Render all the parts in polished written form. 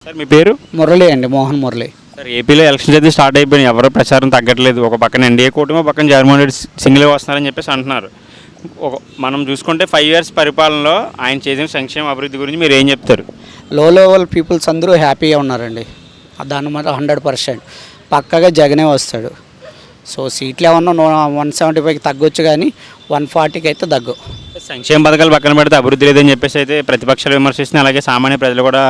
Sir మీ పేరు? మురళి అండి, Mohan Murali. Sir ఏపీలో ఎలక్షన్స్ అయితే స్టార్ట్ అయిపోయినాయి, ఎవరో ప్రచారం తగ్గట్లేదు. ఒక పక్కన ఎన్డీఏ కూటమి, పక్కన జగన్మోహన్ రెడ్డి సింగిల్గా వస్తున్నారని చెప్పేసి అంటున్నారు. మనం చూసుకుంటే 5 years పరిపాలనలో ఆయన చేసిన సంక్షేమ అభివృద్ధి గురించి మీరు ఏం చెప్తారు? లో లెవెల్ పీపుల్స్ అందరూ హ్యాపీగా ఉన్నారండి. దాని మీద 100% పక్కగా జగనే వస్తాడు. సో సీట్లు ఏమన్నా 175కి తగ్గొచ్చు, కానీ 140కి అయితే తగ్గు. సంక్షేమ పథకాలు పక్కన పెడితే అభివృద్ధి లేదని చెప్పేసి అయితే ప్రతిపక్షాలు విమర్శిస్తున్నాయి, అలాగే సామాన్య ప్రజలు కూడా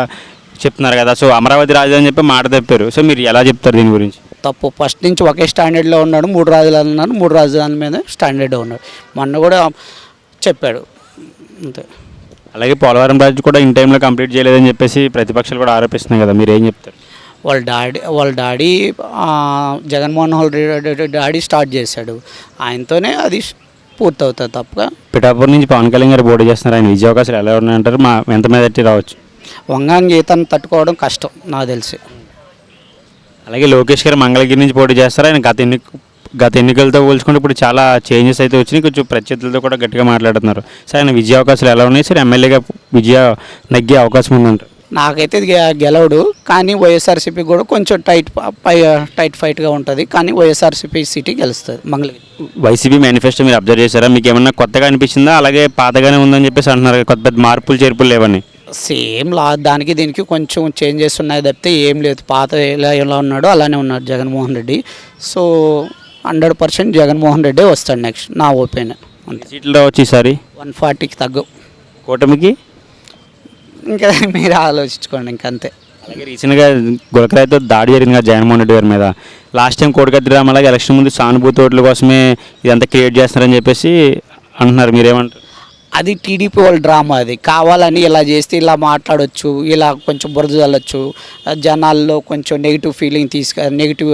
చెప్తున్నారు కదా. సో అమరావతి రాజధాని చెప్పి మాట తప్పారు. సో మీరు ఎలా చెప్తారు దీని గురించి? తప్పు. ఫస్ట్ నుంచి ఒకే స్టాండర్డ్లో ఉన్నాడు. 3 రాజధానులు ఉన్నారు, 3 రాజధానుల మీద స్టాండర్డ్గా ఉన్నాడు. మొన్న కూడా చెప్పాడు అంతే. అలాగే పోలవరం ప్రాజెక్టు కూడా ఇన్ టైంలో కంప్లీట్ చేయలేదని చెప్పేసి ప్రతిపక్షాలు కూడా ఆరోపిస్తున్నాయి కదా, మీరు ఏం చెప్తారు? వాళ్ళ daddy Jaganmohan Reddy daddy start చేశాడు, ఆయనతోనే అది పూర్తవుతుంది తప్పగా. పిఠాపూర్ నుంచి పవన్ కళ్యాణ్ గారు పోటీ చేస్తున్నారు, ఆయన విజయ అవకాశాలు ఎలా ఉన్నాయంటారు? ఎంత మెజారిటీ రావచ్చు? వంగాన్ గీతను తట్టుకోవడం కష్టం నాకు తెలిసి. అలాగే లోకేష్ గారు మంగళగిరి నుంచి పోటీ చేస్తారు. ఆయన గత ఎన్నికలతో పోల్చుకుంటే ఇప్పుడు చాలా చేంజెస్ అయితే వచ్చినాయి, కొంచెం ప్రత్యర్థులతో కూడా గట్టిగా మాట్లాడుతున్నారు. సార్ ఆయన విజయ అవకాశాలు ఎలా ఉన్నాయి సార్? ఎమ్మెల్యేగా విజయ నగ్గే అవకాశం ఉందంటారు? నాకైతే గెలవడు, కానీ వైఎస్ఆర్సీపీ కూడా కొంచెం టైట్ ఫైట్గా ఉంటుంది, కానీ వైఎస్ఆర్సీపీ సీటీ గెలుస్తుంది మంగళగిరి. వైసీపీ మేనిఫెస్టో మీరు అబ్జర్వ్ చేశారా? మీకు ఏమన్నా కొత్తగా అనిపించిందా? అలాగే పాతగానే ఉందని చెప్పేసి అంటున్నారు, కొత్త పెద్ద మార్పులు చేర్పులు లేవని. సేమ్ దానికి దీనికి కొంచెం చేంజెస్ ఉన్నాయి తప్పితే ఏం లేదు. పాత ఎలా ఉన్నాడో అలానే ఉన్నాడు జగన్మోహన్ రెడ్డి. సో 100% జగన్మోహన్ రెడ్డి వస్తాడు నెక్స్ట్, నా ఒపీనియన్. సీట్లు రావచ్చు ఈసారి? 140కి తగ్గు కూటమికి. ఇంకా మీరు ఆలోచించుకోండి ఇంకంతే. అలాగే రీసెంట్గా గులకరాయితో దాడి జరిగింది కదా జగన్మోహన్ రెడ్డి గారి మీద. లాస్ట్ టైం కోడికత్తి రామలాగా ఎలక్షన్ ముందు సానుభూతి ఓట్ల కోసమే ఇదంతా క్రియేట్ చేస్తున్నారని చెప్పేసి అంటున్నారు, మీరేమంటారు? అది టీడీపీ వాళ్ళ డ్రామా. అది కావాలని ఇలా చేస్తే ఇలా మాట్లాడవచ్చు, ఇలా కొంచెం బురద చల్లొచ్చు, జనాల్లో కొంచెం నెగిటివ్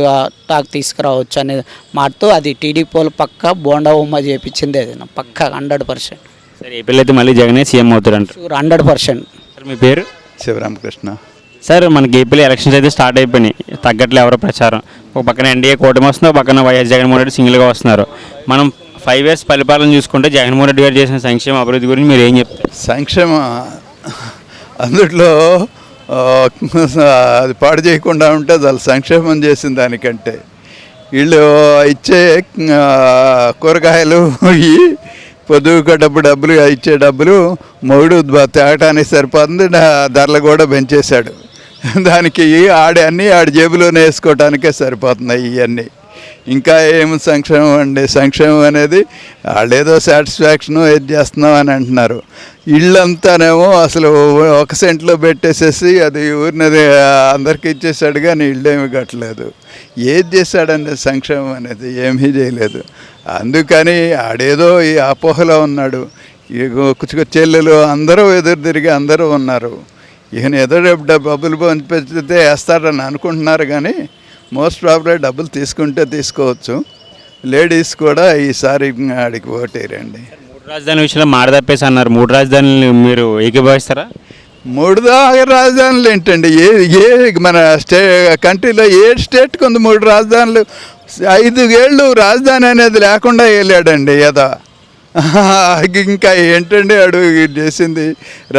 టాక్ తీసుకురావచ్చు అనే మాటతో అది టీడీపీ వాళ్ళు పక్క బోండా ఉమ్మ చేయించింది, అది పక్క 100%. సరే ఏపీలో అయితే మళ్ళీ జగనే సీఎం అవుతారంట? 100%. సార్ మీ పేరు? శివరామకృష్ణ. సార్ మనకి ఏపీలో ఎలక్షన్స్ అయితే స్టార్ట్ అయిపోయినాయి, తగ్గట్లే ఎవరో ప్రచారం. ఒక పక్కన ఎన్డీఏ కూటమి వస్తుంది, ఒక పక్కన వైఎస్ జగన్మోహన్ రెడ్డి సింగిల్గా వస్తున్నారు. మనం 5 years పరిపాలన చూసుకుంటే జగన్మోహన్ రెడ్డి గారు చేసిన సంక్షేమ అభివృద్ధి గురించి మీరు ఏం చెప్తారు? సంక్షేమ అందులో అది పాడు చేయకుండా ఉంటే చాలా సంక్షేమం చేసిన దానికంటే వీళ్ళు ఇచ్చే కూరగాయలు పొదుగు డబ్బులు ఇచ్చే డబ్బులు మొగుడు తేగటానికి సరిపోతుంది, ధరలు కూడా పెంచేశాడు. దానికి ఆడి జేబులోనే వేసుకోవటానికే సరిపోతున్నాయి ఇవన్నీ. ఇంకా ఏం సంక్షేమం అండి? సంక్షేమం అనేది వాళ్ళేదో సాటిస్ఫాక్షను ఏది చేస్తున్నాం అని అంటున్నారు. ఇళ్ళంతానేమో అసలు 1 సెంట్లో పెట్టేసేసి అది ఊరినది అందరికీ ఇచ్చేసాడు, కానీ ఇళ్ళేమి కట్టలేదు. ఏది చేశాడండి సంక్షేమం అనేది? ఏమీ చేయలేదు. అందుకని ఆడేదో ఈ అపోహలో ఉన్నాడు. ఈ చెల్లెలు అందరూ ఎదురు తిరిగి అందరూ ఉన్నారు. ఈయన ఏదో రేపు డబ్బులు పంపిస్తే వేస్తాడని అనుకుంటున్నారు, కానీ మోస్ట్ ప్రాబ్లీ డబ్బులు తీసుకుంటే తీసుకోవచ్చు. లేడీస్ కూడా ఈసారి ఆడికి ఓటేరండి. 3 రాజధానుల విషయంలో మాట తప్పేసి అన్నారు, 3 రాజధానులు మీరు ఏకీభవిస్తారా? 3 రాజధానులు ఏంటండి? మన కంట్రీలో ఏ స్టేట్కి ఉంది 3 రాజధానులు? 5 ఏళ్ళు రాజధాని అనేది లేకుండా వెళ్ళాడండి ఏదో. ఇంకా ఏంటండి అడుగు చేసింది?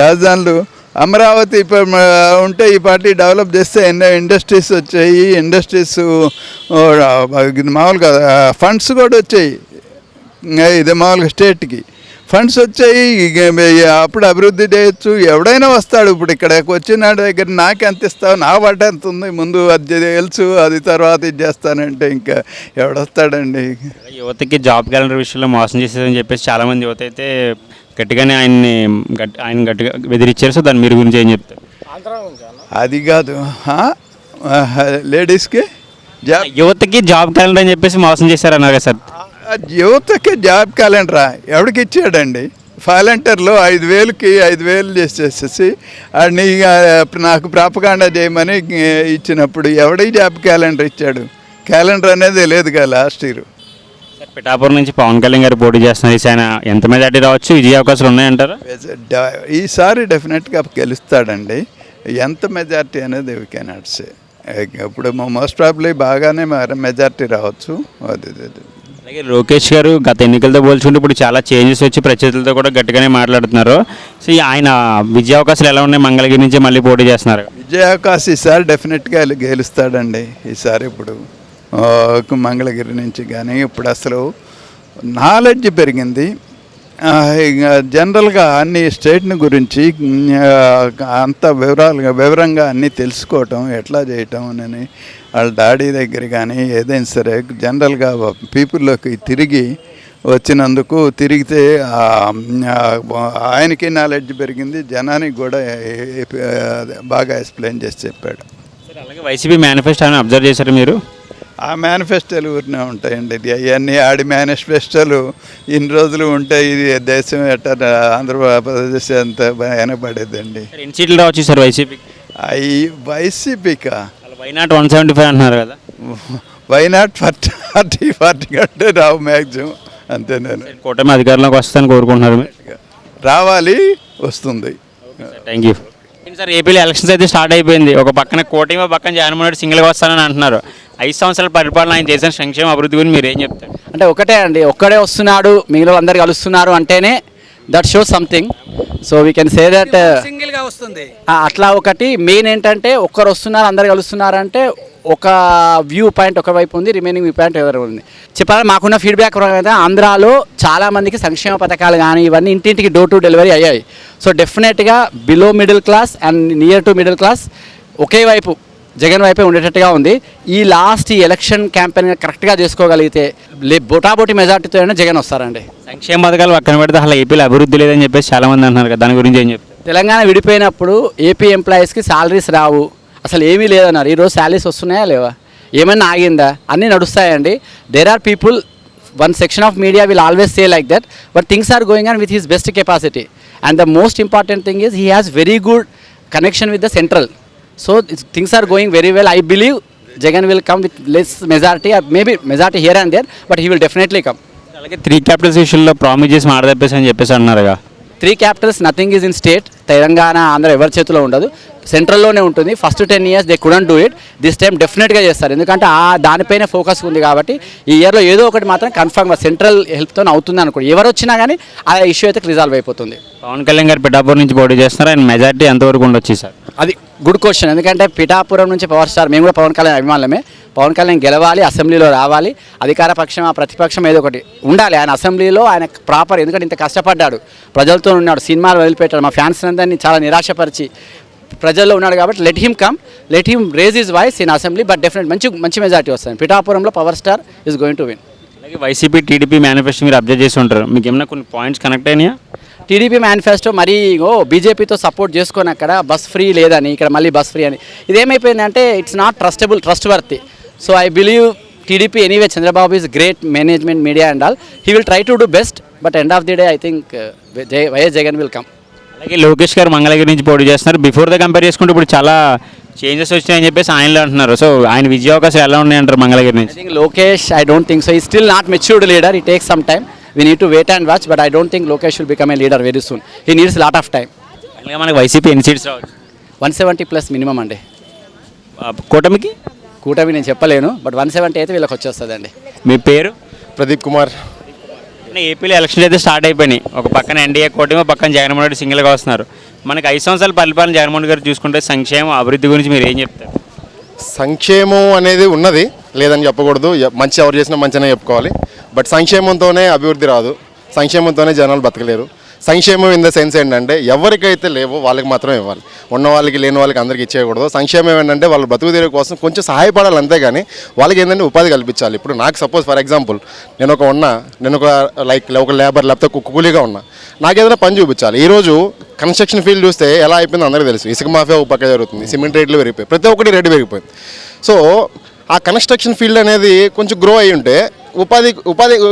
రాజధానులు అమరావతి ఉంటే ఈ పార్టీ డెవలప్ చేస్తే ఎన్నో ఇండస్ట్రీస్ వచ్చాయి. ఇండస్ట్రీస్ మామూలుగా ఫండ్స్ కూడా వచ్చాయి. ఇది మామూలుగా స్టేట్కి ఫండ్స్ వచ్చాయి, అప్పుడు అభివృద్ధి చేయొచ్చు. ఎవడైనా వస్తాడు. ఇప్పుడు ఇక్కడికి వచ్చిన దగ్గర నాకు ఎంత ఇస్తావు, నా వాట ఎంత ఉంది, ముందు అది తెలుసు, అది తర్వాత ఇది చేస్తానంటే ఇంకా ఎవడొస్తాడండి? యువతకి జాబ్ క్యాలెండర్ విషయంలో మోసం చేసేదని చెప్పేసి చాలామంది యువత అయితే గట్టిగానే ఆయన గట్టిగా బెదిరించారు. సో దాని మీరు గురించి ఏం చెప్తారు? అది కాదు, లేడీస్కి యువతకి జాబ్ క్యాలెండర్ అని చెప్పేసి మోసం చేశారన్నారు కదా సార్. యువతకి జాబ్ క్యాలెండరా ఎవరికి ఇచ్చాడండి? వాలంటీర్లో 5,000కి 5,000 చేసేసి ఆడిని నాకు ప్రాపగాండా చేయమని ఇచ్చినప్పుడు ఎవడి జాబ్ క్యాలెండర్ ఇచ్చాడు? క్యాలెండర్ అనేది లేదు కదా లాస్ట్ ఇయర్. పిఠాపురం నుంచి పవన్ కళ్యాణ్ గారు పోటీ చేస్తున్నారు, ఆయన ఎంత మెజార్టీ రావచ్చు, విజయ అవకాశాలు ఉన్నాయంటారా? ఈసారి డెఫినెట్గా గెలుస్తాడండి. ఎంత మెజార్టీ అనేది వీ కెనాట్ సే. ఇప్పుడు మోస్ట్ ప్రాబ్లీ బాగానే మెజార్టీ రావచ్చు. అది అలాగే లోకేష్ గారు గత ఎన్నికలతో పోల్చుకుంటే ఇప్పుడు చాలా చేంజెస్ వచ్చి ప్రత్యర్థులతో కూడా గట్టిగానే మాట్లాడుతున్నారు. సో ఆయన విజయ అవకాశాలు ఎలా ఉన్నాయి? మంగళగిరి నుంచి మళ్ళీ పోటీ చేస్తున్నారు. విజయాకాశ్ ఈసారి డెఫినెట్గా గెలుస్తాడండి ఈసారి. ఇప్పుడు మంగళగిరి నుంచి కానీ ఇప్పుడు అసలు నాలెడ్జ్ పెరిగింది. ఇంకా జనరల్గా అన్ని స్టేట్ని గురించి అంత వివరంగా అన్నీ తెలుసుకోవటం, ఎట్లా చేయటం అని వాళ్ళ డాడీ దగ్గర కానీ ఏదైనా సరే జనరల్గా పీపుల్లోకి తిరిగి వచ్చినందుకు తిరిగితే ఆయనకి నాలెడ్జ్ పెరిగింది, జనానికి కూడా బాగా ఎక్స్ప్లెయిన్ చేసి చెప్పాడు. అలాగే వైసీపీ మేనిఫెస్టో అని అబ్జర్వ్ చేశారు మీరు? ఆ మేనిఫెస్టోలు ఊరినే ఉంటాయండి. ఇది అవన్నీ ఆడి మేనిఫెస్టోలు ఇన్ని రోజులు ఉంటే ఇది దేశం ఎట్ట ఆంధ్రప్రదేశ్ అంత వెనబడేదండి. ఎన్ని సీట్లు రావచ్చు సార్ వైసీపీ? అవి వైసీపీకా వైనాట్ 175 అంటున్నారు కదా. వైనాట్ 40 కంటే రావు మ్యాక్సిమం. అంతే. నేను కూటమి అధికారంలోకి వస్తాను కోరుకుంటున్నారు మీరు? రావాలి, వస్తుంది. Thank you sir. ఏపీలో ఎలక్షన్స్ అయితే స్టార్ట్ అయిపోయింది. ఒక పక్కన కూటమి, ఒక పక్కన జగన్మోహన్ రెడ్డి సింగిల్గా వస్తానని అంటున్నారు. 5 సంవత్సరాల పరిపాలన ఆయన చేసిన సంక్షేమ అభివృద్ధి గురించి మీరు ఏం చెప్తారు? అంటే ఒకటే అండి, ఒక్కడే వస్తున్నాడు, మిగిలిన అందరు కలుస్తున్నారు అంటేనే that show something. So we can say that సింగిల్గా వస్తుంది. అట్లా ఒకటి మెయిన్ ఏంటంటే ఒక్కరు వస్తున్నారు అందరు కలుస్తున్నారు అంటే ఒక వ్యూ పాయింట్ ఒకవైపు ఉంది, రిమైనింగ్ వ్యూ పాయింట్ ఎవరు ఉంది. చెప్పాలంటే మాకున్న ఫీడ్బ్యాక్ ప్రకారం ఆంధ్రాలో చాలామందికి సంక్షేమ పథకాలు కానీ ఇవన్నీ ఇంటింటికి డోర్ టు డెలివరీ అయ్యాయి. So definitely below middle class and near to middle class ఒకే వైపు జగన్ వైపే ఉండేటట్టుగా ఉంది. ఈ లాస్ట్ ఈ ఎలక్షన్ క్యాంపెయిన్ కరెక్ట్గా చేసుకోగలిగితే బోటాబోటి మెజార్టీతో అయినా జగన్ వస్తారండి. సంక్షేమ పథకాలు పక్కన పెడితే అసలు ఏపీలో అభివృద్ధి లేదని చెప్పేసి చాలామంది అంటున్నారు కదా, దాని గురించి ఏం చెప్తారు? తెలంగాణ విడిపోయినప్పుడు ఏపీ ఎంప్లాయీస్కి శాలరీస్ రావు, అసలు ఏమీ లేదన్నారు. ఈరోజు శాలరీస్ వస్తున్నాయా లేవా? ఏమైనా ఆగిందా? అన్నీ నడుస్తాయండి. There are people, one section of media will always say like that, but things are going on with his best capacity. And the most important thing is he has very good connection with the central. So things are going very well. I believe Jagan will come with less majority, or maybe majority here and there, but he will definitely come. అలాగే 3 Capitals విషయంలో promise చేసి మాడదప్పేసి అని చెప్పేసి అన్నారుగా. 3 capitals, nothing is in state. Telangana Andhra ఎవరి చేతిలో ఉండదు, సెంట్రల్లోనే ఉంటుంది. First 10 years they couldn't do it. This time డెఫినెట్గా చేస్తారు, ఎందుకంటే దానిపైన ఫోకస్ ఉంది కాబట్టి. ఈ ఇయర్లో ఏదో ఒకటి మాత్రం కన్ఫర్మ్గా సెంట్రల్ హెల్ప్తో అవుతుంది అనుకోండి. ఎవరు వచ్చినా కానీ ఆ ఇష్యూ అయితే రిజాల్వ్ అయిపోతుంది. పవన్ కళ్యాణ్ గారు పిఠాపూర్ నుంచి పోటీ చేస్తున్నారు. ఆయన మెజార్టీ ఎంతవరకు ఉండొచ్చు సార్? అది గుడ్ క్వశ్చన్, ఎందుకంటే పిఠాపురం నుంచి పవర్ స్టార్, మేము కూడా పవన్ కళ్యాణ్ అభిమానులమే. పవన్ కళ్యాణ్ గెలవాలి, అసెంబ్లీలో రావాలి. అధికార పక్షం ఆ ప్రతిపక్షం ఏదో ఒకటి ఉండాలి. ఆయన అసెంబ్లీలో ఆయన ప్రాపర్, ఎందుకంటే ఇంత కష్టపడ్డాడు, ప్రజలతో ఉన్నాడు, సినిమాలు వదిలిపెట్టాడు, మా ఫ్యాన్స్ అందరినీ చాలా నిరాశపరిచి ప్రజల్లో ఉన్నాడు. కాబట్టి let him come, let him raise his voice in assembly. But definite మంచి మెజార్టీ వస్తుంది. పిఠాపురంలో power star is going to win. అలాగే వైసీపీ టీడీపీ మేనిఫెస్టో మీరు అబ్జర్వ్ చేసి ఉంటారు, మీకు ఏమైనా కొన్ని పాయింట్స్ కనెక్ట్ అయినాయా? టీడీపీ మేనిఫెస్టో మరీ బీజేపీతో సపోర్ట్ చేసుకొని అక్కడ బస్ ఫ్రీ లేదని, ఇక్కడ మళ్ళీ బస్ ఫ్రీ అని. ఇదేమైపోయిందంటే it's not trustworthy. So I believe TDP anyway, Chandrababu is great management, media and all, he will try to do best. But end of the day I think YS Jagan will come. అలాగే లోకేష్ గారు మంగళగిరి నుంచి పోటీ చేస్తున్నారు. Before the compare చేసుకుంటే ఇప్పుడు చాలా changes వచ్చినాయని చెప్పేసి ఆయనలో అంటున్నారు. సో ఆయన విజయ అవకాశాలు ఎలా ఉన్నాయంటారు మంగళగిరి నుంచి? I think Lokesh, I don't think so. He still not matured leader. It takes some time. We need to wait and watch, but I don't think Lokesh will become a leader very soon. He needs a lot of time. అలాగే మనకి YCP ఎన్ని seats రావచ్చు? 170+ minimum అండి. కూటమికి నేను చెప్పలేను, but 170 అయితే వీళ్ళకి వచ్చేస్తుందండి. మీ పేరు? ప్రదీప్ కుమార్. ఏపీలో ఎలక్షన్లు అయితే స్టార్ట్ అయిపోయినాయి. ఒక పక్కన ఎన్డీఏ కూటమి, పక్కన జగన్మోహన్ రెడ్డి సింగిల్గా వస్తున్నారు. మనకి 5 సంవత్సరాల పరిపాలన జగన్మోహన్ గారు చూసుకుంటే సంక్షేమ అభివృద్ధి గురించి మీరు ఏం చెప్తారు? సంక్షేమం అనేది ఉన్నది, లేదని చెప్పకూడదు. మంచి ఎవరు చేసినా మంచిగానే చెప్పుకోవాలి. బట్ సంక్షేమంతోనే అభివృద్ధి రాదు, సంక్షేమంతోనే జనాలు బతకలేరు. సంక్షేమం ఇన్ ద సెన్స్ ఏంటంటే ఎవరికైతే లేవో వాళ్ళకి మాత్రమే ఇవ్వాలి, ఉన్న వాళ్ళకి లేని వాళ్ళకి అందరికీ ఇచ్చేయకూడదు. సంక్షేమం ఏంటంటే వాళ్ళ బతుకుదేరు కోసం కొంచెం సహాయపడాలి, అంతేగాని వాళ్ళకి ఏంటంటే ఉపాధి కల్పించాలి. ఇప్పుడు నాకు సపోజ్ ఫర్ ఎగ్జాంపుల్ నేను ఒక లేబర్ లేకపోతే కూలీగా ఉన్నా, నాకు ఏదైనా పని చూపించాలి. ఈరోజు కన్స్ట్రక్షన్ ఫీల్డ్ చూస్తే ఎలా అయిపోయిందో అందరికీ తెలుసు. ఇసుక మాఫియా ఒక పక్క జరుగుతుంది, సిమెంట్ రేట్లు పెరిగిపోయి, ప్రతి ఒక్కటి రేటు పెరిగిపోయింది. సో ఆ కన్స్ట్రక్షన్ ఫీల్డ్ అనేది కొంచెం గ్రో అయ్యి ఉంటే ఉపాధి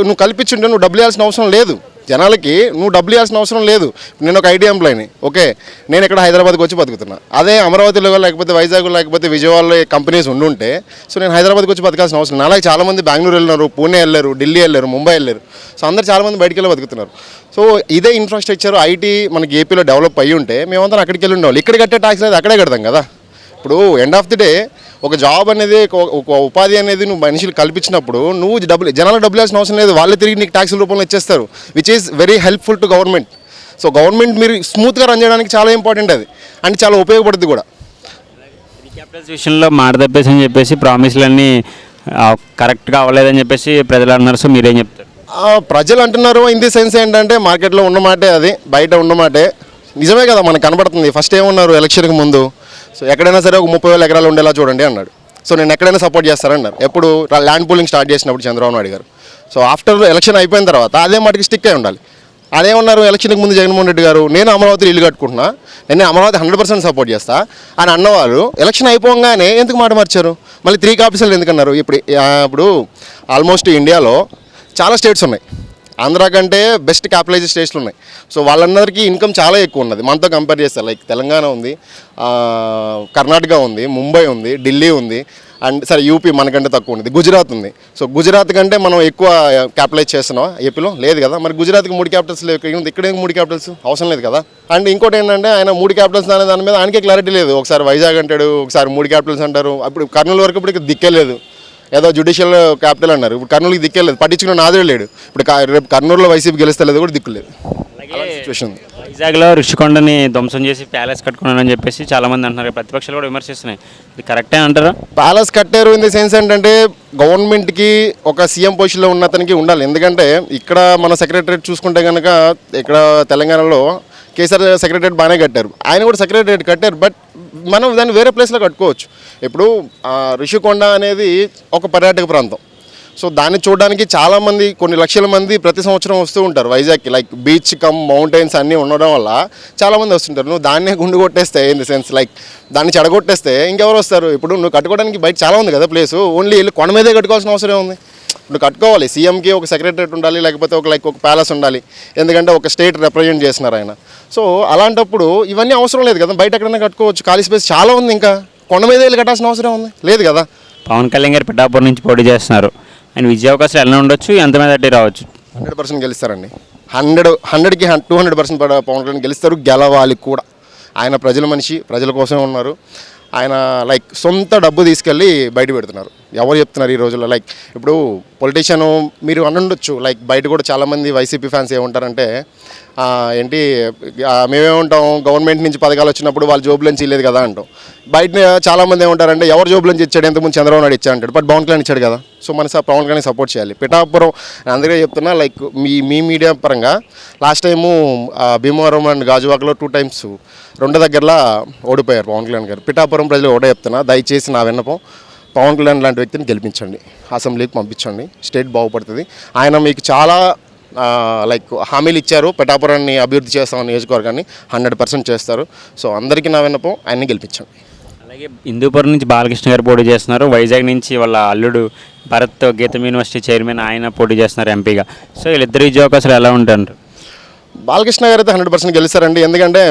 నువ్వు కల్పించుంటే నువ్వు డబ్బులు ఇవ్వాల్సిన అవసరం లేదు. జనాలకి నువ్వు డబ్బులు ఇవ్వాల్సిన అవసరం లేదు. నేను ఒక ఐటీ ఎంప్లాయీని, ఓకే, నేను ఇక్కడ హైదరాబాద్కి వచ్చి బతుకుతున్నా. అదే అమరావతిలో లేకపోతే వైజాగ్ లేకపోతే విజయవాడలో కంపెనీస్ ఉండుంటే సో నేను హైదరాబాద్కి వచ్చి బతకాల్సిన అవసరం. అలాగే చాలామంది బెంగళూరు వెళ్ళినారు, పూణే వెళ్ళారు, ఢిల్లీ వెళ్ళారు, ముంబై వెళ్ళారు. సో అందరు చాలామంది బయటికి వెళ్ళి బతుకుతున్నారు. సో ఇదే ఇన్ఫ్రాస్ట్రక్చర్ ఐటీ మనకి ఏపీలో డెవలప్ అయ్యి ఉంటే మేమంతా అక్కడికి వెళ్ళి ఉండేవాళ్ళు. ఇక్కడ కట్టే ట్యాక్స్ అనేది అక్కడే కడతాం కదా. ఇప్పుడు ఎండ్ ఆఫ్ ది డే ఒక జాబ్ అనేది, ఒక ఉపాధి అనేది నువ్వు మనుషులు కల్పించినప్పుడు నువ్వు జనాలకు డబ్బులు వేయాల్సిన అవసరం లేదు, వాళ్ళే తిరిగి నీకు ట్యాక్సుల రూపంలో ఇచ్చేస్తారు, which is very helpful to government. So government మీరు స్మూత్గా రన్ చేయడానికి చాలా ఇంపార్టెంట్ అది, అండ్ చాలా ఉపయోగపడుతుంది కూడా. క్యాపిటల్స్ విషయంలో మాట తప్పేసి అని చెప్పేసి ప్రామిస్లన్నీ కరెక్ట్గా అవ్వలేదని చెప్పేసి ప్రజలు అన్నారు. సో మీరేం చెప్తారు? ప్రజలు అంటున్నారు ఇన్ ది సెన్స్ ఏంటంటే మార్కెట్లో ఉన్న మాటే, అది బయట ఉన్న మాటే నిజమే కదా మనకు కనబడుతుంది. ఫస్ట్ ఏమన్నారు ఎలక్షన్కి ముందు, సో ఎక్కడైనా సరే ఒక 30,000 ఎకరాలు ఉండేలా చూడండి అన్నాడు. సో నేను ఎక్కడైనా సపోర్ట్ చేస్తారన్నారు. ఎప్పుడు ల్యాండ్ పూలింగ్ స్టార్ట్ చేసినప్పుడు చంద్రబాబు నాయుడు గారు. సో ఆఫ్టర్ ఎలక్షన్ అయిపోయిన తర్వాత అదే మాటకి స్టిక్ అయి ఉండాలి. అదేమన్నారు ఎలక్షన్కి ముందు జగన్మోహన్ రెడ్డి గారు, నేను అమరావతిలో ఇల్లు కట్టుకుంటున్నా, నేను అమరావతి 100% సపోర్ట్ చేస్తా అని అన్నవాళ్ళు ఎలక్షన్ అయిపోగానే ఎందుకు మాట మార్చారు? మళ్ళీ 3 కాపీసులు ఎందుకన్నారు? ఇప్పుడు ఆల్మోస్ట్ ఇండియాలో చాలా స్టేట్స్ ఉన్నాయి. ఆంధ్ర కంటే బెస్ట్ క్యాపిటలైజ్డ్ స్టేట్స్లు ఉన్నాయి. సో వాళ్ళందరికీ ఇన్కమ్ చాలా ఎక్కువ ఉన్నది మనతో కంపేర్ చేస్తే. లైక్ తెలంగాణ ఉంది, కర్ణాటక ఉంది, ముంబై ఉంది, ఢిల్లీ ఉంది, అండ్ సరే యూపీ మనకంటే తక్కువ ఉంది, గుజరాత్ ఉంది. సో గుజరాత్ కంటే మనం ఎక్కువ క్యాపిటలైజ్ చేస్తున్నాం ఏపీలో లేదు కదా. మరి గుజరాత్కి 3 క్యాపిటల్స్ లేవు, ఇక్కడ 3 క్యాపిటల్స్ అవసరం లేదు కదా. అండ్ ఇంకోటి ఏంటంటే ఆయన 3 క్యాపిటల్స్ అనే దాని మీద ఆయనకే క్లారిటీ లేదు. ఒకసారి వైజాగ్ అంటాడు, ఒకసారి 3 క్యాపిటల్స్ అంటారు. అప్పుడు కర్నూలు వరకు ఇప్పుడు దిక్కే లేదు, ఏదో జ్యుడిషియల్ క్యాపిటల్ అన్నారు. ఇప్పుడు కర్నూలుకి దిక్కే లేదు, పట్టించుకున్న నాదే లేడు. ఇప్పుడు రేపు కర్నూలులో వైసీపీ గెలిస్తే లేదు కూడా దిక్కులేదు. సిచ్యువేషన్ ఉంది. వైజాగ్లో ఋషికొండని ధ్వంసం చేసి ప్యాలెస్ కట్టుకున్నానని చెప్పేసి చాలామంది అంటున్నారు. ప్రతిపక్షాలు కూడా విమర్శిస్తున్నాయి. ఇది కరెక్టే అంటారా? ప్యాలెస్ కట్టారు ఇన్ ది సెన్స్ ఏంటంటే గవర్నమెంట్కి ఒక సీఎం పొజిషన్లో ఉన్న అతనికి ఉండాలి. ఎందుకంటే ఇక్కడ మన సెక్రటరేట్ చూసుకుంటే కనుక ఇక్కడ తెలంగాణలో కేసీఆర్ సెక్రటరేట్ బాగానే కట్టారు, ఆయన కూడా సెక్రటరేట్ కట్టారు. బట్ మనం దాన్ని వేరే ప్లేస్లో కట్టుకోవచ్చు. ఇప్పుడు ఋషికొండ అనేది ఒక పర్యాటక ప్రాంతం. సో దాన్ని చూడడానికి చాలామంది, కొన్ని లక్షల మంది ప్రతి సంవత్సరం వస్తూ ఉంటారు వైజాగ్కి. లైక్ బీచ్ కమ్ మౌంటైన్స్ అన్నీ ఉండడం వల్ల చాలామంది వస్తుంటారు. నువ్వు దాన్నే గుండు కొట్టేస్తే ఇన్ ది సెన్స్ లైక్ దాన్ని చెడగొట్టేస్తే ఇంకెవరు వస్తారు? ఇప్పుడు నువ్వు కట్టుకోవడానికి బయట చాలా ఉంది కదా ప్లేసు, ఓన్లీ వెళ్ళి కొండ మీదే కట్టుకోవాల్సిన అవసరం ఉంది. నువ్వు కట్టుకోవాలి, సీఎంకి ఒక సెక్రటరేట్ ఉండాలి, లేకపోతే ఒక ప్యాలెస్ ఉండాలి. ఎందుకంటే ఒక స్టేట్ రిప్రజెంట్ చేస్తున్నారు ఆయన. సో అలాంటప్పుడు ఇవన్నీ అవసరం లేదు కదా, బయట ఎక్కడైనా కట్టుకోవచ్చు. ఖాళీ స్పేస్ చాలా ఉంది, ఇంకా కొండ మీద వెళ్ళి కట్టాల్సిన అవసరం ఉంది లేదు కదా. పవన్ కళ్యాణ్ గారు పిఠాపురం నుంచి పోటీ చేస్తున్నారు. ఆయన విజయ అవకాశాలు ఎలా ఉండొచ్చు, ఎంత మీద అట్టి రావచ్చు? 100% గెలుస్తారండి. 100కి 200% పవన్ కళ్యాణ్ గెలుస్తారు, గెలవాలి కూడా. ఆయన ప్రజల మనిషి, ప్రజల కోసమే ఉన్నారు. ఆయన లైక్ సొంత డబ్బు తీసుకెళ్ళి బయట పెడుతున్నారు. ఎవరు చెప్తున్నారు ఈ రోజుల్లో? లైక్ ఇప్పుడు పొలిటీషియన్ మీరు అనుండొచ్చు, లైక్ బయట కూడా చాలామంది వైసీపీ ఫ్యాన్స్ ఏమంటారంటే ఏంటి మేమేమంటాం, గవర్నమెంట్ నుంచి పథకాలు వచ్చినప్పుడు వాళ్ళ జోబుల నుంచి ఇల్లేదు కదా అంటాం. బయట చాలామంది ఏమంటారంటే ఎవరు జోబుల నుంచి ఇచ్చాడు, ఎంతమంది చంద్రబాబు నాయుడు ఇచ్చా అంటాడు, బట్ పవన్ కళ్యాణ్ ఇచ్చాడు కదా. సో మన పవన్ కళ్యాణ్ సపోర్ట్ చేయాలి. పిఠాపురం అందుకే చెప్తున్నా, లైక్ మీ మీడియా పరంగా లాస్ట్ టైము భీమవరం అండ్ గాజువాకలో 2 times 2 దగ్గరలా ఓడిపోయారు పవన్ కళ్యాణ్ గారు. పిఠాపురం ప్రజలు ఒకటే చెప్తున్నా, దయచేసి నా విన్నపం, పవన్ కళ్యాణ్ లాంటి వ్యక్తిని గెలిపించండి, అసెంబ్లీకి పంపించండి, స్టేట్ బాగుపడుతుంది. ఆయన మీకు చాలా లైక్ హామీలు ఇచ్చారు, పిఠాపురాన్ని అభివృద్ధి చేస్తామని నియోజకవర్గాన్ని 100% చేస్తారు. సో అందరికీ నా విన్నపం, ఆయన్ని గెలిపించండి. అలాగే హిందూపురం నుంచి బాలకృష్ణ గారు పోటీ చేస్తున్నారు. వైజాగ్ నుంచి వాళ్ళ అల్లుడు భరత్ గీతం యూనివర్సిటీ చైర్మన్ ఆయన పోటీ చేస్తున్నారు ఎంపీగా. సో వీళ్ళిద్దరు విజయ అవకాశాలు ఎలా ఉంటారు? బాలకృష్ణ గారు అయితే 100% గెలుస్తారండి. ఎందుకంటే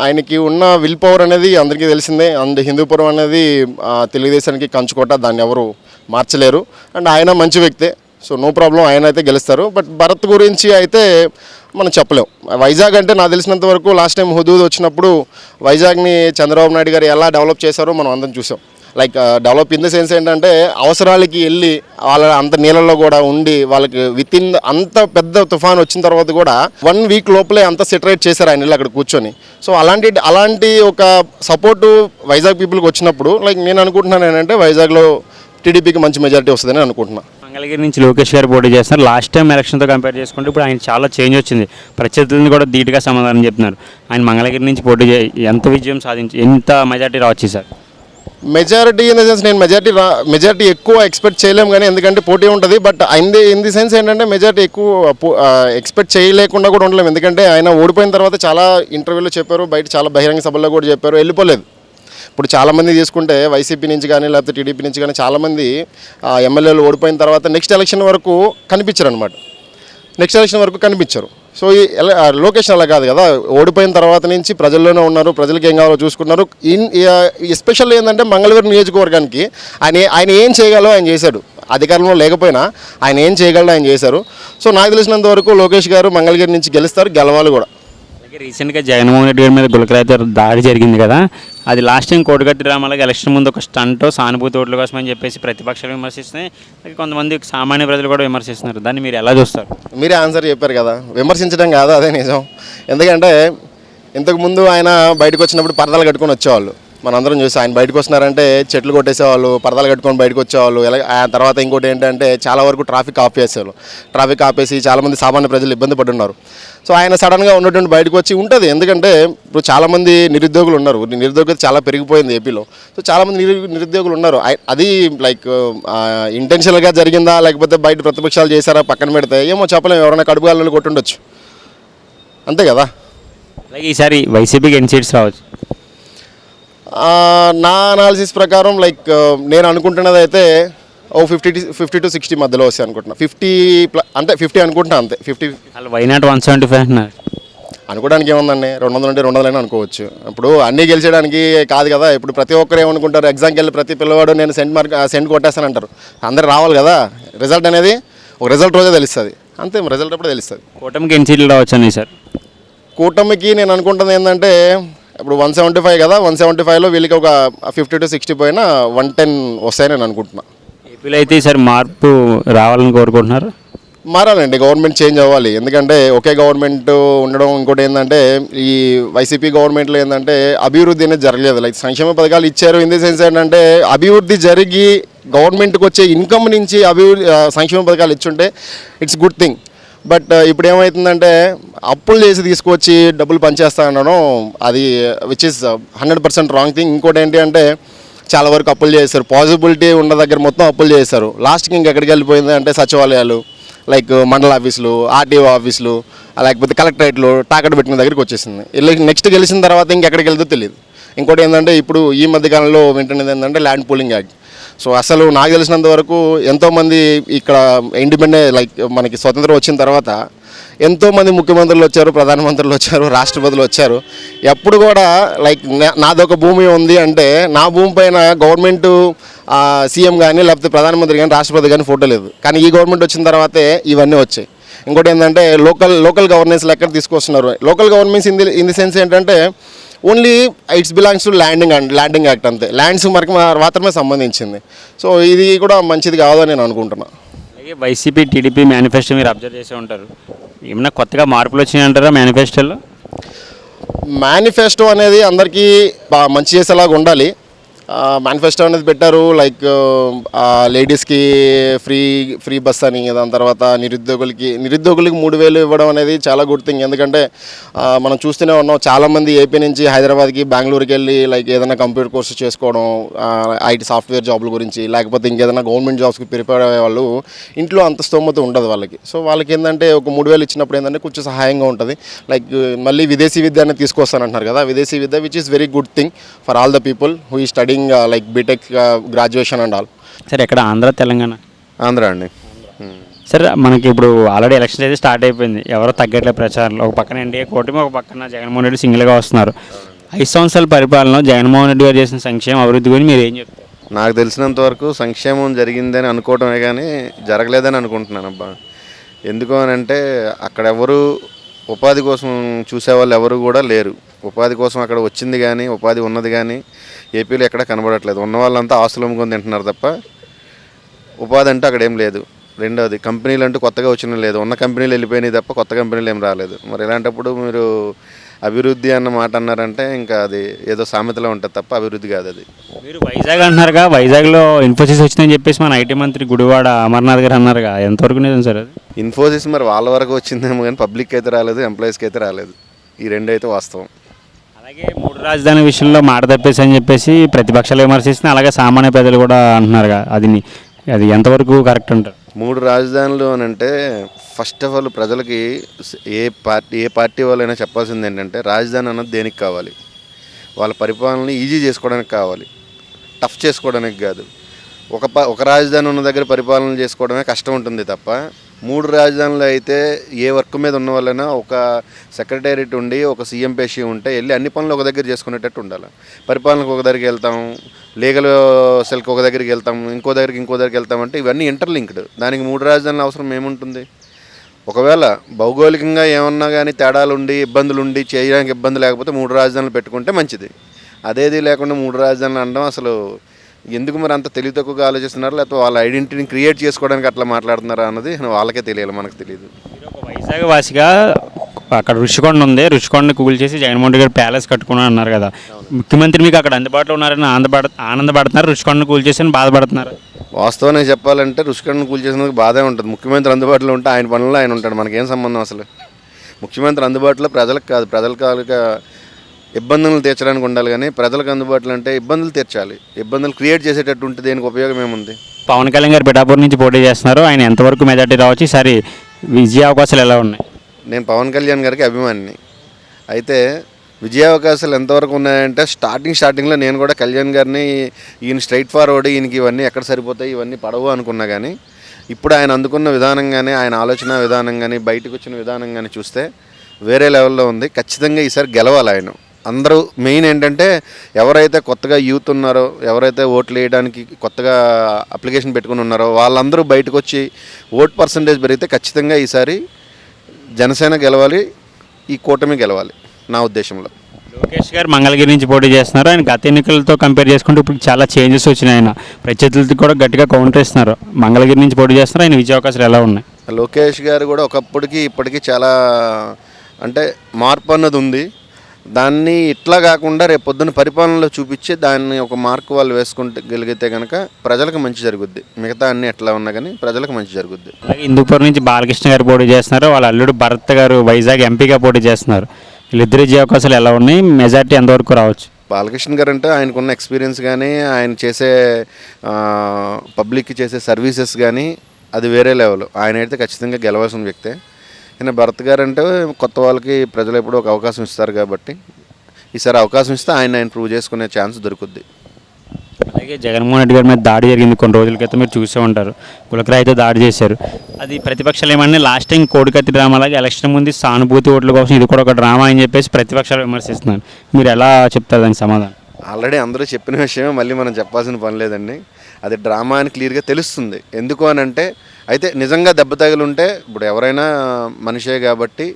ఆయనకి ఉన్న విల్ పవర్ అనేది అందరికీ తెలిసిందే. అండ్ హిందూపురం అనేది తెలుగుదేశానికి కంచుకోట, దాన్ని ఎవరు మార్చలేరు. అండ్ ఆయన మంచి వ్యక్తే, సో నో ప్రాబ్లం, ఆయన అయితే గెలుస్తారు. బట్ భరత్ గురించి అయితే మనం చెప్పలేం. వైజాగ్ అంటే నాకు తెలిసినంత వరకు లాస్ట్ టైం హుదూద్ వచ్చినప్పుడు వైజాగ్ని చంద్రబాబు నాయుడు గారు ఎలా డెవలప్ చేశారో మనం అందరం చూసాం. Like develop in the sense ఏంటంటే అవసరాలకి వెళ్ళి వాళ్ళ అంత నీళ్ళల్లో కూడా ఉండి వాళ్ళకి విత్ ఇన్ అంత పెద్ద తుఫాన్ వచ్చిన తర్వాత కూడా 1 week లోపలే అంత సెటరేట్ చేశారు ఆయన అక్కడ కూర్చొని. సో అలాంటి ఒక సపోర్టు వైజాగ్ పీపుల్కి వచ్చినప్పుడు లైక్ నేను అనుకుంటున్నాను ఏంటంటే వైజాగ్లో టీడీపీకి మంచి మెజారిటీ వస్తుందని అనుకుంటున్నాను. మంగళగిరి నుంచి లోకేష్ గారు పోటీ చేస్తున్నారు. లాస్ట్ టైం ఎలక్షన్తో కంపేర్ చేసుకుంటే ఇప్పుడు ఆయన చాలా చేంజ్ వచ్చింది. ప్రత్యర్థులను కూడా ధీటుగా సమాధానం చెప్తున్నారు. ఆయన మంగళగిరి నుంచి పోటీ ఎంత విజయం సాధించి ఎంత మెజారిటీ రావచ్చు sir? Majority in the sense నేను మెజారిటీ ఎక్కువ ఎక్స్పెక్ట్ చేయలేము, కానీ ఎందుకంటే పోటీ ఉంటుంది. బట్ ఇన్ ది సెన్స్ ఏంటంటే మెజారిటీ ఎక్కువ ఎక్స్పెక్ట్ చేయలేకుండా కూడా ఉండలేము. ఎందుకంటే ఆయన ఓడిపోయిన తర్వాత చాలా ఇంటర్వ్యూలో చెప్పారు, బయట చాలా బహిరంగ సభల్లో కూడా చెప్పారు, వెళ్ళిపోలేదు. ఇప్పుడు చాలామంది తీసుకుంటే వైసీపీ నుంచి కానీ లేకపోతే టీడీపీ నుంచి కానీ చాలామంది ఎమ్మెల్యేలు ఓడిపోయిన తర్వాత నెక్స్ట్ ఎలక్షన్ వరకు కనిపించారు అనమాట. నెక్స్ట్ ఎలక్షన్ వరకు కనిపించారు. సో ఈ లోకేష్ అలా కాదు కదా, ఓడిపోయిన తర్వాత నుంచి ప్రజల్లోనే ఉన్నారు, ప్రజలకు ఏం కావాలో చూసుకున్నారు. ఎస్పెషల్ ఏంటంటే మంగళగిరి నియోజకవర్గానికి ఆయన ఏం చేయగలరో ఆయన చేశాడు. అధికారంలో లేకపోయినా ఆయన ఏం చేయగలరో ఆయన చేశారు. సో నాకు తెలిసినంత వరకు లోకేష్ గారు మంగళగిరి నుంచి గెలుస్తారు, గెలవాలి కూడా. అలాగే రీసెంట్గా జగన్మోహన్ రెడ్డి గారి మీద గులకరాయితో దాడి జరిగింది కదా, అది లాస్ట్ టైం కోటిగట్టి రామాలకి ఎలక్షన్ ముందు ఒక స్టంట్ సానుభూతి ఓట్ల కోసం అని చెప్పేసి ప్రతిపక్షాలు విమర్శిస్తున్నాయి. కొంతమంది సామాన్య ప్రజలు కూడా విమర్శిస్తున్నారు. దాన్ని మీరు ఎలా చూస్తారు? మీరే ఆన్సర్ చెప్పారు కదా, విమర్శించడం కాదు అదే నిజం. ఎందుకంటే ఇంతకుముందు ఆయన బయటకు వచ్చినప్పుడు పరదాలు కట్టుకొని వచ్చేవాళ్ళు, మనందరం చూసి ఆయన బయటకు వస్తున్నారంటే చెట్లు కొట్టేసేవాళ్ళు, పరదాలు కట్టుకొని బయటకు వచ్చేవాళ్ళు. ఆ తర్వాత ఇంకోటి ఏంటంటే చాలా వరకు ట్రాఫిక్ ఆఫ్ చేసేవాళ్ళు. ట్రాఫిక్ ఆపేసి చాలామంది సామాన్య ప్రజలు ఇబ్బంది పడుతున్నారు. సో ఆయన సడన్గా ఉన్నటువంటి బయటకు వచ్చి ఉంటుంది. ఎందుకంటే ఇప్పుడు చాలామంది నిరుద్యోగులు ఉన్నారు, నిరుద్యోగత చాలా పెరిగిపోయింది ఏపీలో. సో చాలామంది నిరుద్యోగులు ఉన్నారు. అది లైక్ ఇంటెన్షనల్గా జరిగిందా లేకపోతే బయట ప్రతిపక్షాలు చేశారా పక్కన పెడితే ఏమో చెప్పలేము, ఎవరైనా కడుపుగాళ్ళు కొట్టుండొచ్చు, అంతే కదా. అలాగే ఈసారి వైసీపీకి ఎన్ని సీట్స్ రావచ్చు? నా అనాలిసిస్ ప్రకారం లైక్ నేను అనుకుంటున్నది అయితే ఓ 50 to 60 మధ్యలో వస్తాయి అనుకుంటున్నా. 50 అంటే 50 అనుకుంటున్నా, అంతే. 50 అలా వైనాట్ 175 అంటున్నారు. అనుకోవడానికి ఏముందండి, 200 అంటే 200 అనుకోవచ్చు. ఇప్పుడు అన్నీ గెలిచడానికి కాదు కదా. ఇప్పుడు ప్రతి ఒక్కరు ఏమనుకుంటారు, ఎగ్జామ్కి వెళ్ళి ప్రతి పిల్లవాడు నేను సెంట్ కొట్టేస్తానంటారు. అందరు రావాలి కదా. రిజల్ట్ అనేది ఒక రిజల్ట్ రోజే తెలుస్తుంది, అంతే. రిజల్ట్ అప్పుడే తెలుస్తుంది. కూటమికి ఎన్ని సీట్లు రావచ్చు అండి సార్? కూటమికి నేను అనుకుంటుంది ఏంటంటే ఇప్పుడు 175 కదా, 175లో వీళ్ళకి ఒక 50 to 60 పోయినా 110 వస్తాయని నేను అనుకుంటున్నా. ఏపీలో అయితే ఈసారి మార్పు రావాలని కోరుకుంటున్నారు. మారాలండి, గవర్నమెంట్ చేంజ్ అవ్వాలి. ఎందుకంటే ఒకే గవర్నమెంట్ ఉండడం, ఇంకోటి ఏంటంటే ఈ వైసీపీ గవర్నమెంట్లో ఏంటంటే అభివృద్ధి అనేది జరగలేదు. లైక్ సంక్షేమ పథకాలు ఇచ్చారు, ఇన్ ది సెన్స్ ఏంటంటే అభివృద్ధి జరిగి గవర్నమెంట్కి వచ్చే ఇన్కమ్ నుంచి సంక్షేమ పథకాలు ఇచ్చుంటే ఇట్స్ గుడ్ థింగ్. బట్ ఇప్పుడు ఏమవుతుందంటే అప్పులు చేసి తీసుకొచ్చి డబ్బులు పనిచేస్తా అనడం, అది విచ్ ఇస్ 100% రాంగ్ థింగ్. ఇంకోటి ఏంటి అంటే చాలా వరకు అప్పులు చేశారు, పాసిబిలిటీ ఉన్న దగ్గర మొత్తం అప్పులు చేశారు. లాస్ట్కి ఇంకెక్కడికి వెళ్ళిపోయింది అంటే సచివాలయాలు, లైక్ మండల ఆఫీసులు, ఆర్టీఓ ఆఫీసులు, లేకపోతే కలెక్టరేట్లు తాకట్టు పెట్టిన దగ్గరికి వచ్చేసింది. నెక్స్ట్ గెలిచిన తర్వాత ఇంకెక్కడికి వెళ్తుందో తెలియదు. ఇంకోటి ఏంటంటే ఇప్పుడు ఈ మధ్యకాలంలో వింటున్నది ఏంటంటే ల్యాండ్ పూలింగ్ యాక్ట్. సో అసలు నాకు తెలిసినంత వరకు ఎంతోమంది ఇక్కడ ఇండిపెండెంట్ లైక్ మనకి స్వతంత్రం వచ్చిన తర్వాత ఎంతోమంది ముఖ్యమంత్రులు వచ్చారు, ప్రధానమంత్రులు వచ్చారు, రాష్ట్రపతులు వచ్చారు. ఎప్పుడు కూడా లైక్ నాదొక భూమి ఉంది అంటే నా భూమి పైన గవర్నమెంట్ సీఎం కానీ లేకపోతే ప్రధానమంత్రి కానీ రాష్ట్రపతి కానీ ఫోటో లేదు. కానీ ఈ గవర్నమెంట్ వచ్చిన తర్వాతే ఇవన్నీ వచ్చాయి. ఇంకోటి ఏంటంటే లోకల్ గవర్నెన్స్ లెక్క తీసుకొస్తున్నారు. Local governance in the sense ఏంటంటే only it's belongs to landing act, అంతే. ల్యాండ్స్ మనకి మాత్రమే సంబంధించింది. సో ఇది కూడా మంచిది కాదని నేను అనుకుంటున్నాను. అలాగే వైసీపీ టీడీపీ మేనిఫెస్టో మీరు అబ్జర్వ్ చేసే ఉంటారు, ఏమన్నా కొత్తగా మార్పులు వచ్చినాయంటారా మేనిఫెస్టోలో? మేనిఫెస్టో అనేది అందరికీ మంచి చేసేలాగా ఉండాలి. మేనిఫెస్టో అనేది పెట్టారు, లైక్ లేడీస్కి ఫ్రీ బస్ అని, దాని తర్వాత నిరుద్యోగులకి 3,000 ఇవ్వడం అనేది చాలా గుడ్ థింగ్. ఎందుకంటే మనం చూస్తూనే ఉన్నాం, చాలామంది ఏపీ నుంచి హైదరాబాద్కి, బెంగళూరుకి వెళ్ళి లైక్ ఏదైనా కంప్యూటర్ కోర్సు చేసుకోవడం, ఐటీ సాఫ్ట్వేర్ జాబ్ల గురించి, లేకపోతే ఇంకేదైనా గవర్నమెంట్ జాబ్స్కి ప్రిపేర్ అయ్యే వాళ్ళు ఇంట్లో అంత స్తోమత ఉండదు వాళ్ళకి. సో వాళ్ళకి ఏంటంటే ఒక 3,000 ఇచ్చినప్పుడు ఏంటంటే కొంచెం సహాయంగా ఉంటుంది. లైక్ మళ్ళీ విదేశీ విద్య అనేది తీసుకొస్తానంటున్నారు కదా, విదేశీ విద్య which is very good thing for all the people who ఈ study like BTech graduation and all. Sir ఎక్కడ ఆంధ్ర తెలంగాణ? ఆంధ్ర అండి. సార్ మనకి ఇప్పుడు ఆల్రెడీ ఎలక్షన్ అయితే స్టార్ట్ అయిపోయింది, ఎవరో తగ్గట్లేదు ప్రచారంలో. ఒక పక్కన ఎన్డీఏ కూటమి, ఒక పక్కన జగన్మోహన్ రెడ్డి సింగిల్గా వస్తున్నారు. 5 సంవత్సరాల పరిపాలనలో జగన్మోహన్ రెడ్డి గారు చేసిన సంక్షేమ అభివృద్ధి గురించి మీరు ఏం చెప్తారు? నాకు తెలిసినంత వరకు సంక్షేమం జరిగిందని అనుకోవటమే కానీ జరగలేదని అనుకుంటున్నాను అబ్బా. ఎందుకు అని అంటే అక్కడ ఎవరు ఉపాధి కోసం చూసేవాళ్ళు ఎవరు కూడా లేరు. ఉపాధి కోసం అక్కడ వచ్చింది కానీ ఉపాధి ఉన్నది కానీ ఏపీలో ఎక్కడ కనబడట్లేదు. ఉన్న వాళ్ళంతా ఆస్తులు అమ్ముకొని తింటున్నారు తప్ప ఉపాధి అంటే అక్కడ ఏం లేదు. రెండవది కంపెనీలు అంటూ కొత్తగా వచ్చిన లేదు, ఉన్న కంపెనీలు వెళ్ళిపోయినాయి తప్ప కొత్త కంపెనీలు ఏం రాలేదు. మరి ఇలాంటప్పుడు మీరు అభివృద్ధి అన్న మాట అన్నారంటే ఇంకా అది ఏదో సామెతలో ఉంటుంది తప్ప అభివృద్ధి కాదు అది. మీరు వైజాగ్ అంటున్నారుగా, వైజాగ్లో ఇన్ఫోసిస్ వచ్చిందని చెప్పేసి మన ఐటీ మంత్రి గుడివాడ అమర్నాథ్ గారు అన్నారుగా, ఎంతవరకు నిజం సార్ అది? ఇన్ఫోసిస్ మరి వాళ్ళ వరకు వచ్చిందేమో కానీ పబ్లిక్ అయితే రాలేదు, ఎంప్లాయీస్కి అయితే రాలేదు. ఈ రెండు అయితే వాస్తవం. అలాగే 3 రాజధాని విషయంలో మాట తప్పేసి అని చెప్పేసి ప్రతిపక్షాలు విమర్శిస్తున్నాయి, అలాగే సామాన్య ప్రజలు కూడా అంటున్నారుగా, అది ఎంతవరకు కరెక్ట్ అంటారు? 3 రాజధానులు అని అంటే ఫస్ట్ ఆఫ్ ఆల్ ప్రజలకి ఏ పార్టీ వాళ్ళైనా చెప్పాల్సింది ఏంటంటే రాజధాని అన్నది దేనికి కావాలి, వాళ్ళ పరిపాలనని ఈజీ చేసుకోవడానికి కావాలి, టఫ్ చేసుకోవడానికి కాదు. ఒక రాజధాని ఉన్న దగ్గర పరిపాలన చేసుకోవడమే కష్టం ఉంటుంది తప్ప 3 రాజధానులు అయితే ఏ వర్క్ మీద ఉన్న వాళ్ళైనా ఒక సెక్రటేరియట్ ఉండి ఒక సీఎం పేషి ఉంటే వెళ్ళి అన్ని పనులు ఒక దగ్గర చేసుకునేటట్టు ఉండాలి. పరిపాలనకు ఒక దగ్గరికి వెళ్తాం, లీగల్ సెల్కి ఒక దగ్గరికి వెళ్తాం, ఇంకో దగ్గరికి వెళ్తామంటే ఇవన్నీ ఇంటర్లింక్డ్. దానికి 3 రాజధానుల అవసరం ఏముంటుంది? ఒకవేళ భౌగోళికంగా ఏమన్నా కానీ తేడాలు ఉండి ఇబ్బందులు ఉండి చేయడానికి ఇబ్బంది లేకపోతే 3 రాజధానులు పెట్టుకుంటే మంచిది. అదేది లేకుండా 3 రాజధానులు అనడం అసలు ఎందుకు మరి అంత తెలివి తక్కువగా ఆలోచిస్తున్నారు, లేకపోతే వాళ్ళ ఐడెంటిటీని క్రియేట్ చేసుకోవడానికి అట్లా మాట్లాడుతున్నారా అన్నది వాళ్ళకే తెలియాలి, మనకు తెలియదు. మీరు ఒక వైజాగ్ వాసిగా అక్కడ రుషికొండ ఉంది, రుషికొండ కూల్ చేసి జగన్మోహన్ రెడ్డి గారు ప్యాలెస్ కట్టుకున్నాను అన్నారు కదా. ముఖ్యమంత్రి మీకు అక్కడ అందుబాటులో ఉన్నారని ఆనందపడుతున్నారు, రుషికొండ కూల్ చేసి అని బాధపడుతున్నారు. వాస్తవాన్ని చెప్పాలంటే రుషికొండను కూల్చేసినందుకు బాధే ఉంటుంది. ముఖ్యమంత్రి అందుబాటులో ఉంటే ఆయన పనుల్లో ఆయన ఉంటాడు, మనకేం సంబంధం అసలు. ముఖ్యమంత్రి అందుబాటులో ప్రజలకు కాదు, ప్రజలకు ఇబ్బందులు తీర్చడానికి ఉండాలి, కానీ ప్రజలకు అందుబాటులో అంటే ఇబ్బందులు తీర్చాలి. ఇబ్బందులు క్రియేట్ చేసేటట్టు ఉంటే దేనికి ఉపయోగం ఏముంది? పవన్ కళ్యాణ్ గారు పిఠాపూర్ నుంచి పోటీ చేస్తున్నారు, ఆయన ఎంతవరకు మెజార్టీ రావచ్చు, ఈసారి విజయ అవకాశాలు ఎలా ఉన్నాయి? నేను పవన్ కళ్యాణ్ గారికి అభిమానిని. అయితే విజయావకాశాలు ఎంతవరకు ఉన్నాయంటే స్టార్టింగ్లో నేను కూడా కళ్యాణ్ గారిని ఈయన స్ట్రైట్ ఫార్వర్డ్, ఈయనకి ఇవన్నీ ఎక్కడ సరిపోతాయి, ఇవన్నీ పడవు అనుకున్నా. కానీ ఇప్పుడు ఆయన అందుకున్న విధానం కానీ, ఆయన ఆలోచన విధానం కానీ, బయటకు వచ్చిన విధానం కానీ చూస్తే వేరే లెవెల్లో ఉంది. ఖచ్చితంగా ఈసారి గెలవాలి ఆయన. అందరూ మెయిన్ ఏంటంటే ఎవరైతే కొత్తగా యూత్ ఉన్నారో, ఎవరైతే ఓట్లు వేయడానికి కొత్తగా అప్లికేషన్ పెట్టుకుని ఉన్నారో వాళ్ళందరూ బయటకు వచ్చి ఓట్ పర్సంటేజ్ పెరిగితే ఖచ్చితంగా ఈసారి జనసేన గెలవాలి, ఈ కూటమి గెలవాలి నా ఉద్దేశంలో. లోకేష్ గారు మంగళగిరి నుంచి పోటీ చేస్తున్నారు, ఆయన గత ఎన్నికలతో కంపేర్ చేసుకుంటే ఇప్పుడు చాలా చేంజెస్ వచ్చినాయి. ఆయన ప్రత్యర్థులతో కూడా గట్టిగా కౌంటర్ ఇస్తున్నారు. మంగళగిరి నుంచి పోటీ చేస్తున్నారు, ఆయన విజయ అవకాశాలు ఎలా ఉన్నాయి? లోకేష్ గారు కూడా ఒకప్పటికి ఇప్పటికీ చాలా అంటే మార్పు అన్నది ఉంది. దాన్ని ఇట్లా కాకుండా రేపు పొద్దున్న పరిపాలనలో చూపించి దాన్ని ఒక మార్కు వాళ్ళు వేసుకుంటే గలిగితే కనుక ప్రజలకు మంచి జరుగుద్ది. మిగతా అన్నీ ఎట్లా ఉన్నా కానీ ప్రజలకు మంచి జరుగుద్ది. అలాగే హిందూపురం నుంచి బాలకృష్ణ గారు పోటీ చేస్తున్నారు, వాళ్ళ అల్లుడు భరత్ గారు వైజాగ్ ఎంపీగా పోటీ చేస్తున్నారు. వీళ్ళిద్దరి విజయ అవకాశాలు ఎలా ఉన్నాయి, మెజార్టీ ఎంతవరకు రావచ్చు? బాలకృష్ణ గారు అంటే ఆయనకున్న ఎక్స్పీరియన్స్ కానీ, ఆయన చేసే పబ్లిక్కి చేసే సర్వీసెస్ కానీ అది వేరే లెవెల్. ఆయన అయితే ఖచ్చితంగా గెలవాల్సిన వ్యక్తే. ఈయన భరత్ గారు అంటే కొత్త వాళ్ళకి ప్రజలు ఎప్పుడూ ఒక అవకాశం ఇస్తారు కాబట్టి ఈసారి అవకాశం ఇస్తే ఆయన ప్రూవ్ చేసుకునే ఛాన్స్ దొరుకుద్ది. అలాగే జగన్మోహన్ రెడ్డి గారి మీద దాడి జరిగింది కొన్ని రోజుల క్రితం, మీరు చూసే ఉంటారు. గులకరాయితో దాడి చేశారు. అది ప్రతిపక్షాలు ఏమన్నా లాస్ట్ టైం కోడికత్తి డ్రామాలాగా ఎలక్షన్ ముందు సానుభూతి ఓట్ల కోసం ఇది కూడా ఒక డ్రామా అని చెప్పేసి ప్రతిపక్షాలు విమర్శిస్తున్నారు. మీరు ఎలా చెప్తారు దానికి సమాధానం? ఆల్రెడీ అందరూ చెప్పిన విషయమే మళ్ళీ మనం చెప్పాల్సిన పని లేదండి. అది డ్రామా అని క్లియర్గా తెలుస్తుంది. ఎందుకు అని అంటే అయితే నిజంగా దెబ్బ తగిలుంటే ఇప్పుడు ఎవరైనా మనిషే కాబట్టి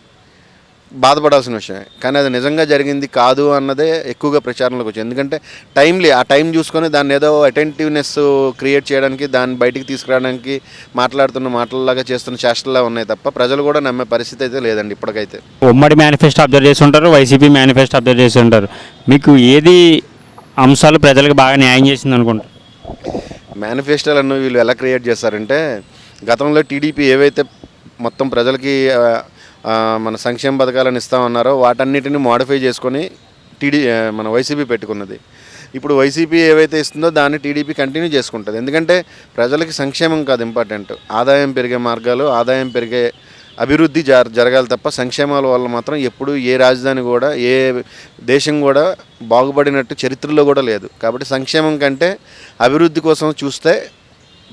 బాధపడాల్సిన విషయమే. కానీ అది నిజంగా జరిగింది కాదు అన్నదే ఎక్కువగా ప్రచారంలోకి వచ్చింది. ఎందుకంటే ఆ టైం చూసుకొని దాన్ని ఏదో అటెంటివ్నెస్ క్రియేట్ చేయడానికి, దాన్ని బయటికి తీసుకురావడానికి మాట్లాడుతున్న మాటలలాగా చేస్తున్న చేష్టల్లా ఉన్నాయి తప్ప ప్రజలు కూడా నమ్మే పరిస్థితి అయితే లేదండి ఇప్పటికైతే. ఉమ్మడి మేనిఫెస్టో అబ్జర్వ్ చేసి ఉంటారు, వైసీపీ మేనిఫెస్టో అబ్జర్వ్ చేసి ఉంటారు. మీకు ఏది అంశాలు ప్రజలకు బాగా న్యాయం చేసింది అనుకుంటారు? మేనిఫెస్టోలను వీళ్ళు ఎలా క్రియేట్ చేస్తారంటే గతంలో టీడీపీ ఏవైతే మొత్తం ప్రజలకి మన సంక్షేమ పథకాలను ఇస్తామన్నారో వాటన్నిటిని మోడిఫై చేసుకొని మన వైసీపీ పెట్టుకున్నది. ఇప్పుడు వైసీపీ ఏవైతే ఇస్తుందో దాన్ని టీడీపీ కంటిన్యూ చేసుకుంటుంది. ఎందుకంటే ప్రజలకి సంక్షేమం కాదు ఇంపార్టెంట్, ఆదాయం పెరిగే మార్గాలు, ఆదాయం పెరిగే అభివృద్ధి జరగాలి తప్ప సంక్షేమాల వల్ల మాత్రం ఎప్పుడు ఏ రాజధాని కూడా ఏ దేశం కూడా బాగుపడినట్టు చరిత్రలో కూడా లేదు. కాబట్టి సంక్షేమం కంటే అభివృద్ధి కోసం చూస్తే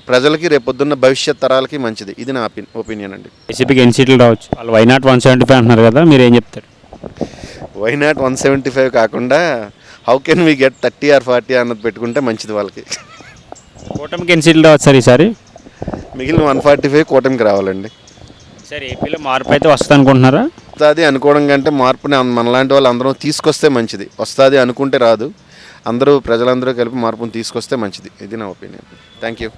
ప్రజలకి రేపొద్దున్న భవిష్యత్ తరాలకి మంచిది. ఇది నా ఒపీనియన్ అండి. వైసీపీకి ఎన్ని సీట్లు రావచ్చు? వాళ్ళు వైనాట్ 175 అంటున్నారు కదా, మీరు ఏం చెప్తారు? వైనాట్ 175 కాకుండా how can we get 30 or 40 అన్నది పెట్టుకుంటే మంచిది వాళ్ళకి. కూటమికి ఎన్ని సీట్లు రావచ్చు సార్ ఈసారి? మిగిలిన 145 కూటమికి రావాలండి. సార్ ఏపీలో మార్పు అయితే వస్తుంది అనుకుంటున్నారా? వస్తుంది అనుకోవడం కంటే మార్పుని మనలాంటి వాళ్ళు అందరం తీసుకొస్తే మంచిది. వస్తుంది అనుకుంటే రాదు. ప్రజలందరూ కలిపి మార్పుని తీసుకొస్తే మంచిది. ఇది నా ఒపీనియన్. Thank you.